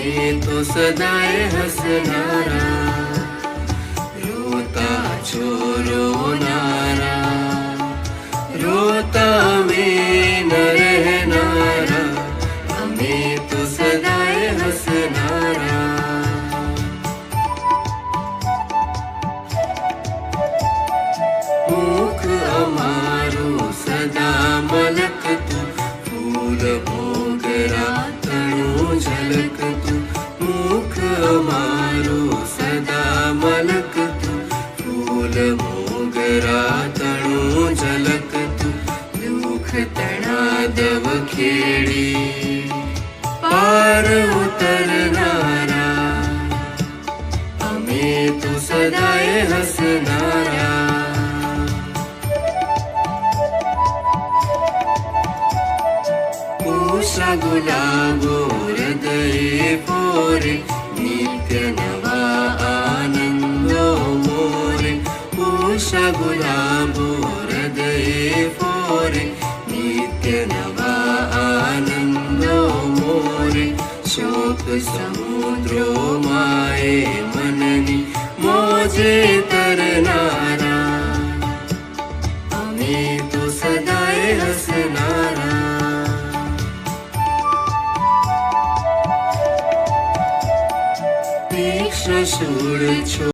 અમે તો સદાય હસનારા, રોતા છો રોનારા, રોતા અમે ન રહેનારા, અમે તો સદાય હસનારા. મુખ અમારું સદા મલકતું, ફૂલ મોગરા તણું ઝલકતું. મુખ અમારું સદા મલકતું, ફૂલ મોગરા તણું ઝલકતું. દુઃખ તણા દવ ખેડી પાર ઉતરનારા, અમે તો સદાય હસનારા. ઉષા ગુલાબો હૃદયે પોરે, નિત્ય નવા આનંદો મોરે. ઉષા ગુલાબો હૃદયે પોરે, નિત્ય નવા આનંદો મોરે. શોક સમુદ્રો માએ મનની મોજે તરનારા, અમે તો સદાય હસનારા. તીક્ષ્ણ શૂળ છો